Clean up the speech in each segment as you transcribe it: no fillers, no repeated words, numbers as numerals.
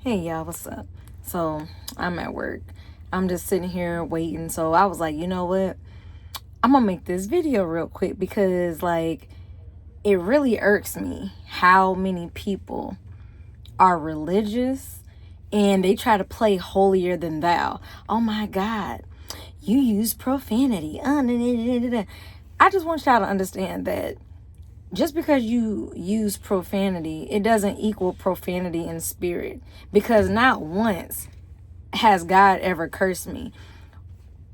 Hey y'all, what's up? So I'm at work. I'm just sitting here waiting. So I was like, you know what? I'm gonna make this video real quick because it really irks me how many people are religious and they try to play holier than thou. Oh my God, you use profanity. I just want y'all to understand that just because you use profanity, it doesn't equal profanity in spirit. Because not once has God ever cursed me.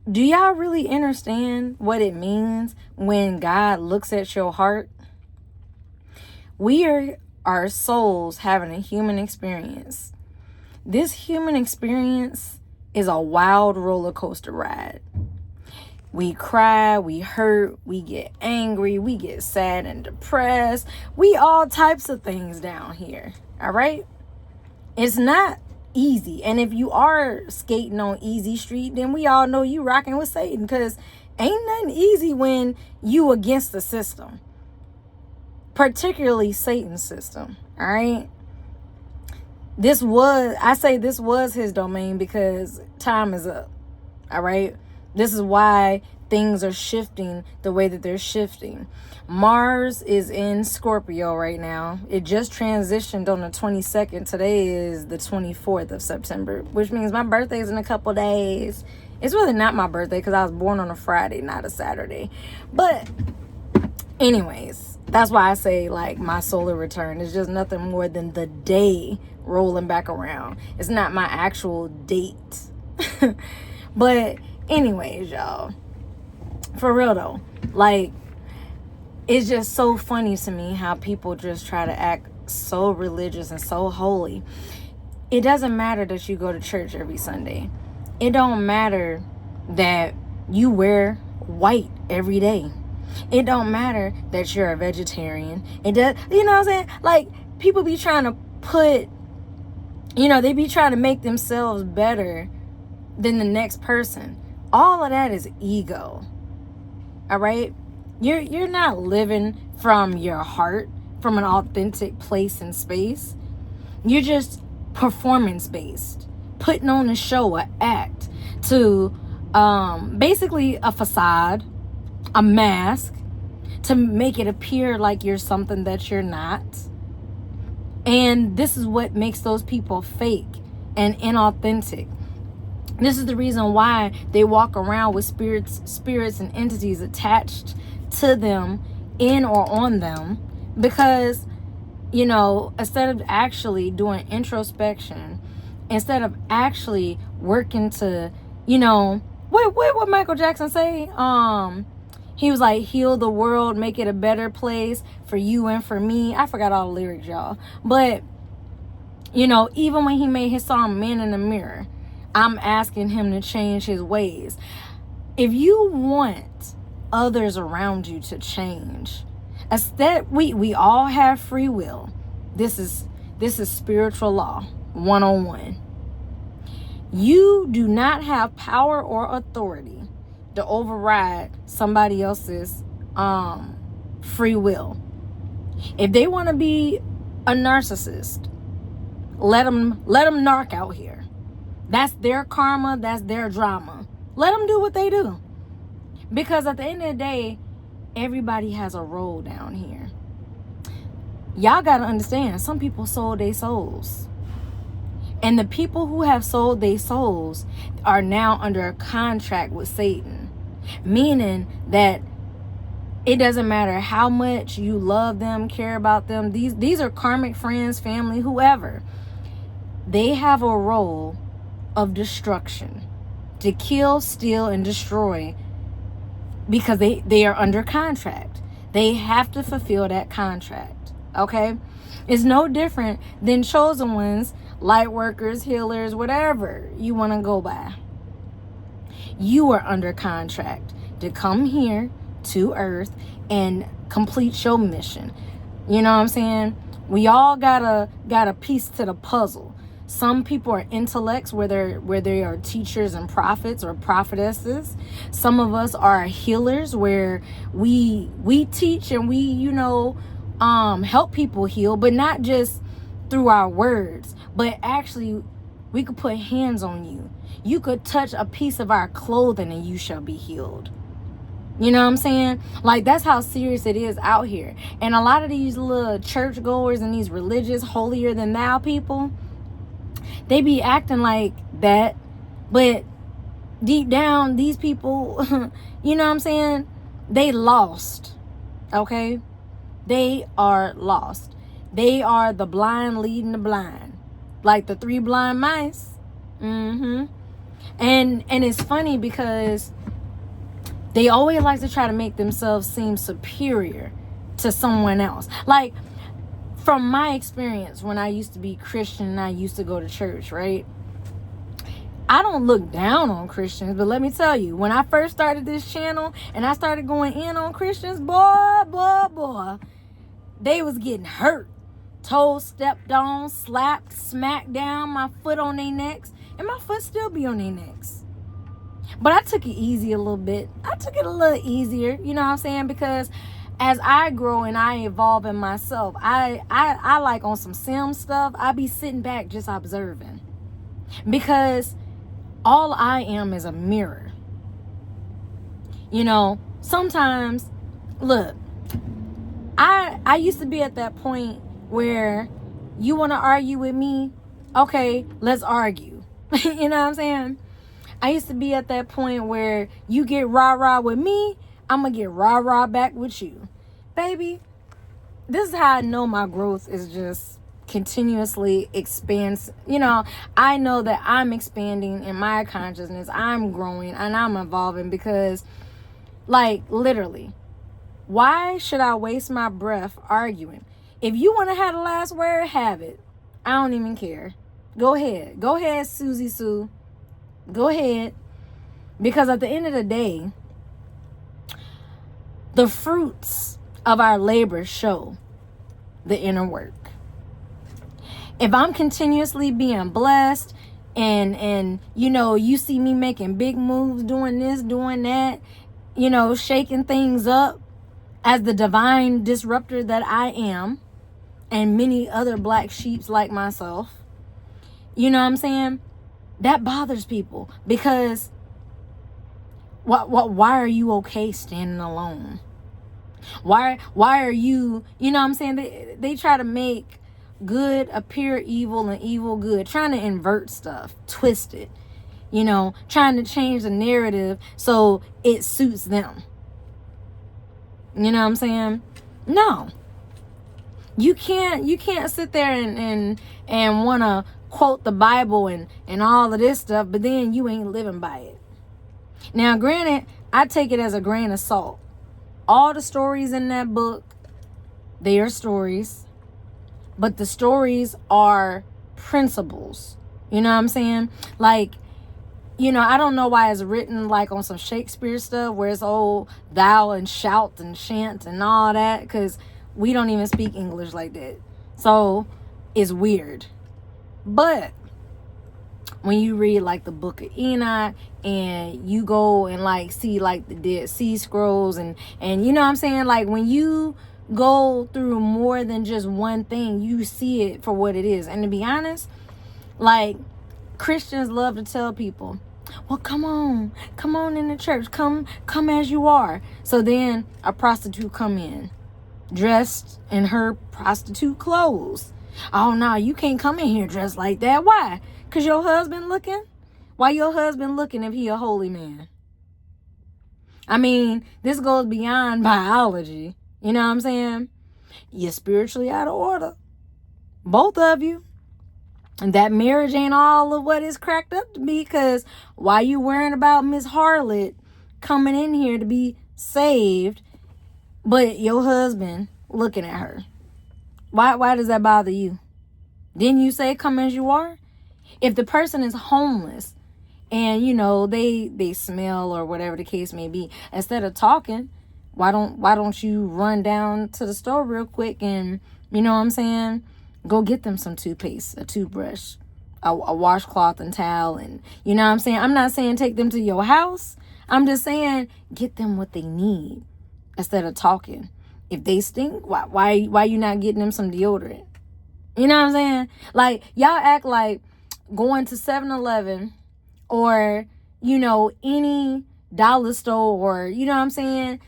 Do y'all really understand what it means when God looks at your heart? We are our souls having a human experience. This human experience is a wild roller coaster ride. We cry, we hurt, we get angry, we get sad and depressed. We all types of things down here. All right? It's not easy. And if you are skating on easy street, then we all know you rocking with Satan, because ain't nothing easy when you against the system. Particularly Satan's system. All right? This was his domain because time is up. All right? This is why things are shifting the way that they're shifting. Mars is in Scorpio right now. It just transitioned on the 22nd. Today is the 24th of September, which means my birthday is in a couple days. It's really not my birthday because I was born on a Friday, not a Saturday. But anyways, that's why I say my solar return is just nothing more than the day rolling back around. It's not my actual date. But anyways, y'all, for real though, it's just so funny to me how people just try to act so religious and so holy. It doesn't matter that you go to church every Sunday. It don't matter that you wear white every day. It don't matter that you're a vegetarian. It does, you know what I'm saying? People be trying to they be trying to make themselves better than the next person. All of that is ego. All right? You're not living from your heart, from an authentic place and space. You're just performance based, putting on a show, an act, to basically a facade, a mask, to make it appear like you're something that you're not. And this is what makes those people fake and inauthentic. This is the reason why they walk around with spirits and entities attached to them, in or on them, because instead of actually doing introspection, instead of actually working to what Michael Jackson say, he was like, heal the world, make it a better place for you and for me. I forgot all the lyrics, y'all, but even when he made his song Man in the Mirror, I'm asking him to change his ways. If you want others around you to change, instead, we all have free will. This is spiritual law 101. You do not have power or authority to override somebody else's free will. If they want to be a narcissist, let them narc out here. That's their karma. That's their drama. Let them do what they do. Because at the end of the day, everybody has a role down here. Y'all got to understand, some people sold their souls. And the people who have sold their souls are now under a contract with Satan. Meaning that it doesn't matter how much you love them, care about them. These are karmic friends, family, whoever. They have a role of destruction, to kill, steal, and destroy, because they are under contract. They have to fulfill that contract. Okay? It's no different than chosen ones, light workers, healers, whatever you want to go by. You are under contract to come here to Earth and complete your mission. You know what I'm saying? We all got a piece to the puzzle. Some people are intellects where they are teachers and prophets or prophetesses. Some of us are healers where we teach and we help people heal, but not just through our words, but actually we could put hands on you. You could touch a piece of our clothing and you shall be healed. You know what I'm saying? Like, that's how serious it is out here. And a lot of these little churchgoers and these religious holier than thou people, they be acting like that, but deep down, these people, you know what I'm saying? They lost. Okay? They are lost. They are the blind leading the blind. Like the 3 blind mice. And it's funny because they always like to try to make themselves seem superior to someone else. Like, from my experience, when I used to be Christian and I used to go to church, right? I don't look down on Christians, but let me tell you, when I first started this channel and I started going in on Christians, boy, they was getting hurt. Told, stepped on, slapped, smacked down, my foot on their necks, and my foot still be on their necks. But I took it easy a little bit. I took it a little easier, you know what I'm saying? Because as I grow and I evolve in myself, I like on some sim stuff, I be sitting back just observing. Because all I am is a mirror. You know, sometimes, look, I used to be at that point where you want to argue with me, okay, let's argue. You know what I'm saying? I used to be at that point where you get rah-rah with me, I'm going to get rah-rah back with you. Baby, this is how I know my growth is just continuously expands. You know, I know that I'm expanding in my consciousness. I'm growing and I'm evolving because, like, literally, why should I waste my breath arguing? If you want to have the last word, have it. I don't even care. Go ahead. Go ahead, Susie Sue. Go ahead. Because at the end of the day, the fruits of our labor show the inner work. If I'm continuously being blessed and you know, you see me making big moves, doing this, doing that, you know, shaking things up as the divine disruptor that I am, and many other black sheeps like myself, you know what I'm saying? That bothers people because why are you okay standing alone? Why are you know what I'm saying? They try to make good appear evil and evil good, trying to invert stuff, twist it, you know, trying to change the narrative so it suits them. You know what I'm saying? No. You can't sit there and want to quote the Bible and all of this stuff, but then you ain't living by it. Now, granted, I take it as a grain of salt. All the stories in that book, they are stories, but the stories are principles. You know what I'm saying? Like, you know, I don't know why it's written like on some Shakespeare stuff where it's old thou and shout and chant and all that, because we don't even speak English like that. So it's weird. But when you read like the Book of Enoch and you go and like see like the Dead Sea Scrolls and you know what I'm saying, like when you go through more than just one thing, you see it for what it is. And to be honest, like, Christians love to tell people, well, come on in the church, come as you are. So then a prostitute come in dressed in her prostitute clothes. Oh no, you can't come in here dressed like that. Why? Because your husband looking? Why your husband looking if he a holy man? I mean, this goes beyond biology. You know what I'm saying? You're spiritually out of order. Both of you. And that marriage ain't all of what it's cracked up to be, because why you worrying about Miss Harlot coming in here to be saved, but your husband looking at her? Why does that bother you? Didn't you say come as you are? If the person is homeless and, you know, they smell or whatever the case may be, instead of talking, why don't you run down to the store real quick and, you know what I'm saying, go get them some toothpaste, a toothbrush, a washcloth and towel, and you know what I'm saying? I'm not saying take them to your house. I'm just saying get them what they need instead of talking. If they stink, why you not getting them some deodorant? You know what I'm saying? Like, y'all act like going to 7-Eleven or, any dollar store or, you know what I'm saying?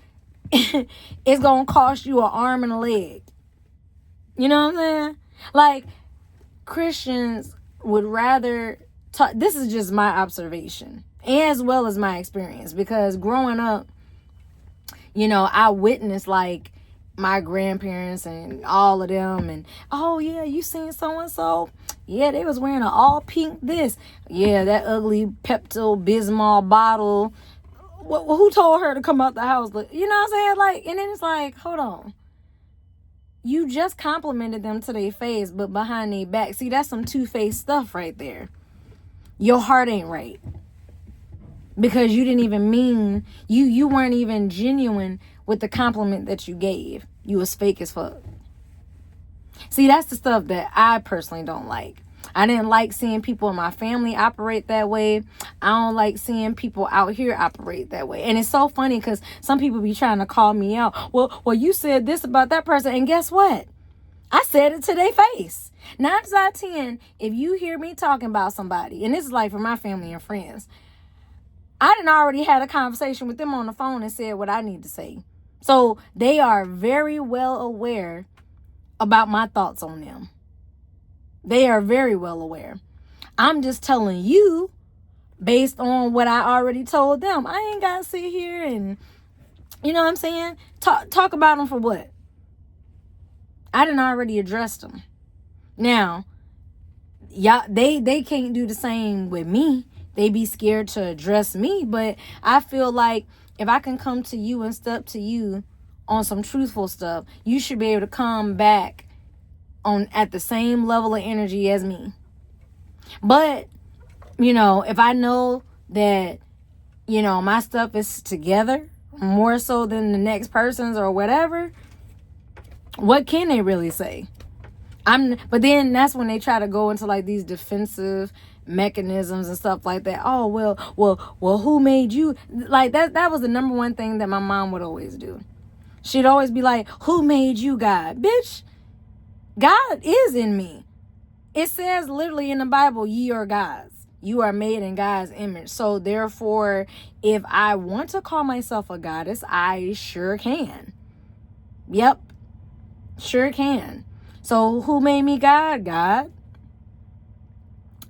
It's going to cost you an arm and a leg. You know what I'm saying? Like, Christians would rather talk. This is just my observation as well as my experience, because growing up, I witnessed like my grandparents and all of them, and oh yeah, you seen so and so? Yeah, they was wearing an all pink this. Yeah, that ugly Pepto-Bismol bottle. Who told her to come out the house? You know what I'm saying? Like, and then it's like, hold on. You just complimented them to their face, but behind their back. See, that's some two-faced stuff right there. Your heart ain't right. Because you didn't even mean, you weren't even genuine with the compliment that you gave. You was fake as fuck. See, that's the stuff that I personally don't like. I didn't like seeing people in my family operate that way. I don't like seeing people out here operate that way. And it's so funny because some people be trying to call me out. Well, you said this about that person. And guess what? I said it to their face. 9 times out of 10, if you hear me talking about somebody, and this is like for my family and friends, I done already had a conversation with them on the phone and said what I need to say. So they are very well aware about my thoughts on them. They are very well aware. I'm just telling you based on what I already told them. I ain't got to sit here and, you know what I'm saying? Talk about them for what? I done already addressed them. Now, y'all, they can't do the same with me. They be scared to address me. But I feel like if I can come to you and step to you on some truthful stuff, you should be able to come back on at the same level of energy as me. But, if I know that, my stuff is together more so than the next person's or whatever, what can they really say? But then that's when they try to go into like these defensive mechanisms and stuff like that. Oh, well, who made you? Like that was the number one thing that my mom would always do. She'd always be like, who made you, God? Bitch, God is in me. It says literally in the Bible, ye are gods. You are made in God's image. So therefore, if I want to call myself a goddess, I sure can. Yep, sure can. So who made me God? God.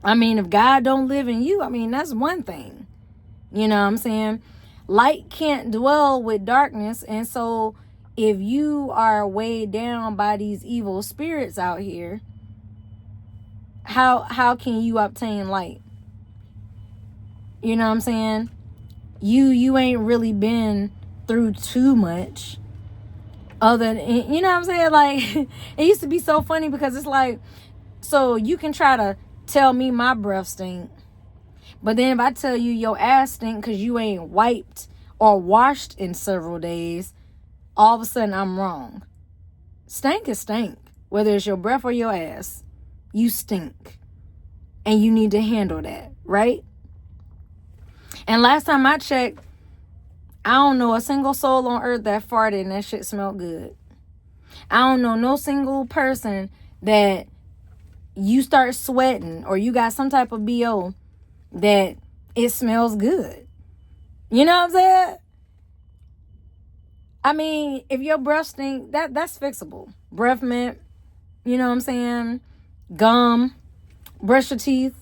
I mean, if God don't live in you, that's one thing. You know what I'm saying? Light can't dwell with darkness. And so if you are weighed down by these evil spirits out here, how can you obtain light? You know what I'm saying? You ain't really been through too much other than, you know what I'm saying? Like, it used to be so funny because it's like, so you can try to tell me my breath stink, but then if I tell you your ass stink because you ain't wiped or washed in several days, all of a sudden I'm wrong. Stank is stank. Whether it's your breath or your ass, you stink. And you need to handle that, right? And last time I checked, I don't know a single soul on earth that farted and that shit smelled good. I don't know no single person that you start sweating or you got some type of BO that it smells good. You know what I'm saying? I mean, if your breath stink, that's fixable. Breath mint, you know what I'm saying? Gum, brush your teeth,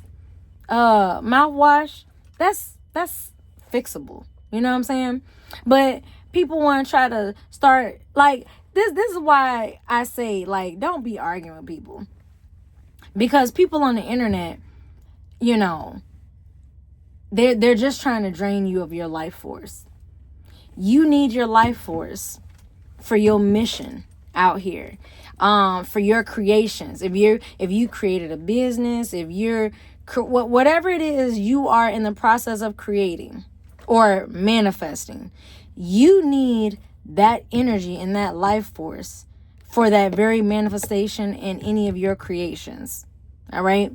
mouthwash, that's fixable. You know what I'm saying? But people want to try to start like this is why I say, like, don't be arguing with people. Because people on the internet, they're just trying to drain you of your life force. You need your life force for your mission out here, for your creations. If you created a business, if you're whatever it is you are in the process of creating or manifesting, you need that energy and that life force for that very manifestation in any of your creations. All right?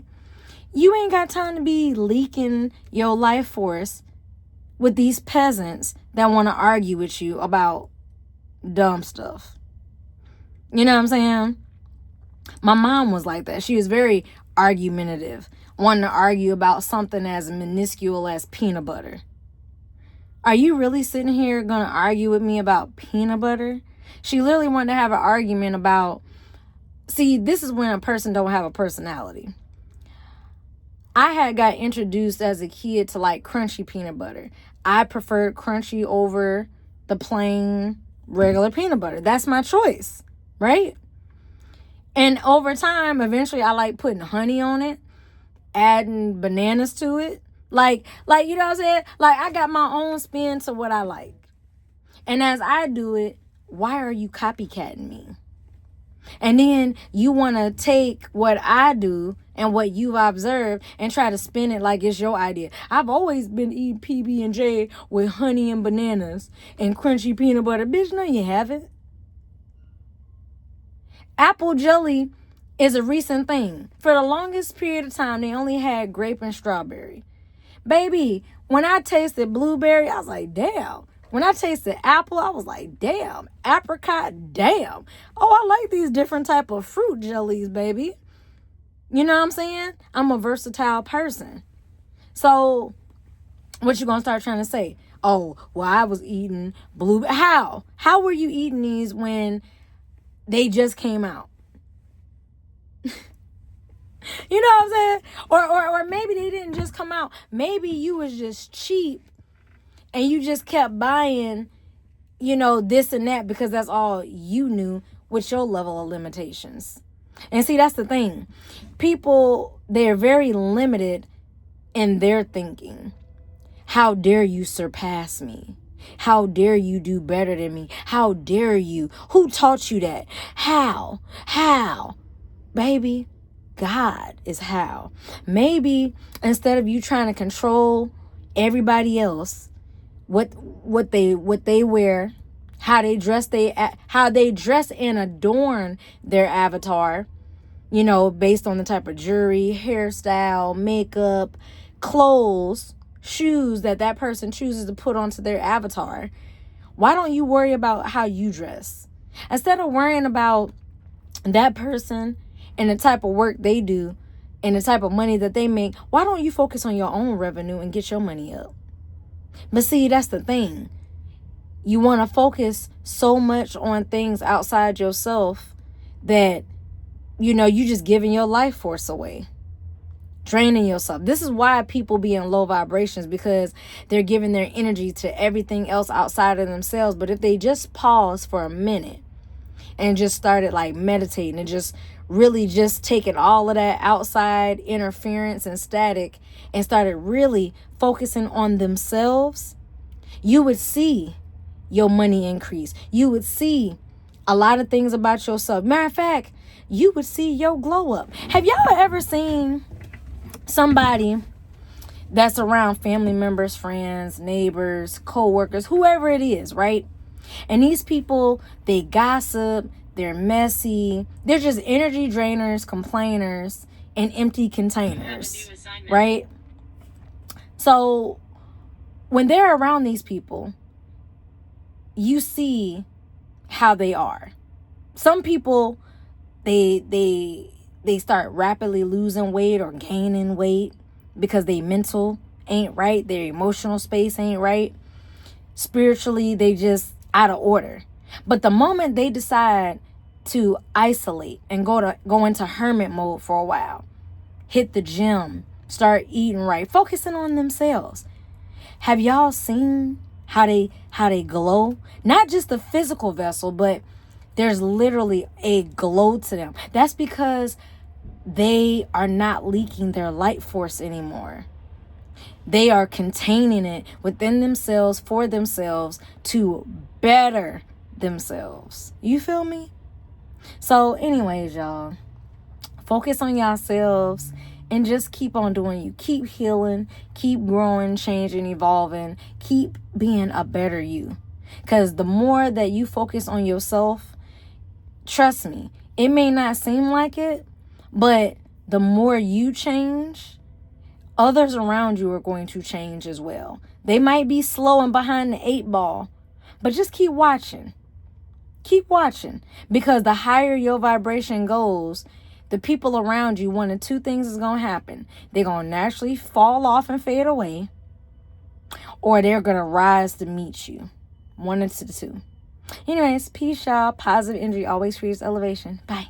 You ain't got time to be leaking your life force with these peasants that want to argue with you about dumb stuff. You know what I'm saying? My mom was like that. She was very argumentative, wanting to argue about something as minuscule as peanut butter. Are you really sitting here going to argue with me about peanut butter? She literally wanted to have an argument about, see, this is when a person don't have a personality. I had got introduced as a kid to like crunchy peanut butter. I preferred crunchy over the plain regular peanut butter. That's my choice, right? And over time, eventually I like putting honey on it, adding bananas to it. Like, you know what I'm saying? Like, I got my own spin to what I like. And as I do it, why are you copycatting me? And then you want to take what I do and what you've observed and try to spin it like it's your idea. I've always been eating PB&J with honey and bananas and crunchy peanut butter. Bitch, no, you haven't. Apple jelly is a recent thing. For the longest period of time, they only had grape and strawberry. Baby, when I tasted blueberry, I was like, damn. When I tasted apple, I was like, damn. Apricot, damn. Oh, I like these different type of fruit jellies, baby. You know what I'm saying? I'm a versatile person. So, what you gonna start trying to say? Oh, well, I was eating blueberry. How? How were you eating these when they just came out? You know what I'm saying? Or maybe they didn't just come out. Maybe you was just cheap and you just kept buying, you know, this and that because that's all you knew with your level of limitations. And see, that's the thing. People, they're very limited in their thinking. How dare you surpass me? How dare you do better than me? How dare you? Who taught you that? How? Baby, God is how. Maybe instead of you trying to control everybody else, what they wear, how they dress and adorn their avatar, you know, based on the type of jewelry, hairstyle, makeup, clothes, shoes that person chooses to put onto their avatar. Why don't you worry about how you dress? Instead of worrying about that person and the type of work they do and the type of money that they make, why don't you focus on your own revenue and get your money up? But see, that's the thing. You want to focus so much on things outside yourself that, you know, you just giving your life force away, draining yourself. This is why people be in low vibrations, because they're giving their energy to everything else outside of themselves. But if they just pause for a minute and just started like meditating and just really just taking all of that outside interference and static and started really focusing on themselves, you would see your money increase. You would see a lot of things about yourself. Matter of fact, you would see your glow up. Have y'all ever seen somebody that's around family members, friends, neighbors, co-workers, whoever it is, right? And these people, they gossip, they're messy, they're just energy drainers, complainers, and empty containers, right? So when they're around these people, you see how they are. Some people, they start rapidly losing weight or gaining weight because they mental ain't right, their emotional space ain't right. Spiritually, they just out of order. But the moment they decide to isolate and go into hermit mode for a while, hit the gym, start eating right, focusing on themselves. Have y'all seen how they glow? Not just the physical vessel, but there's literally a glow to them. That's because they are not leaking their light force anymore. They are containing it within themselves, for themselves, to better themselves. You feel me? So anyways, y'all, focus on yourselves and just keep on doing you. Keep healing, keep growing, changing, evolving, keep being a better you. Because the more that you focus on yourself, trust me, it may not seem like it, but the more you change, others around you are going to change as well. They might be slow and behind the 8 ball, but just keep watching. Keep watching, because the higher your vibration goes, the people around you, one of two things is going to happen. They're going to naturally fall off and fade away, or they're going to rise to meet you. One of the two. Anyways, peace, y'all. Positive energy always creates elevation. Bye.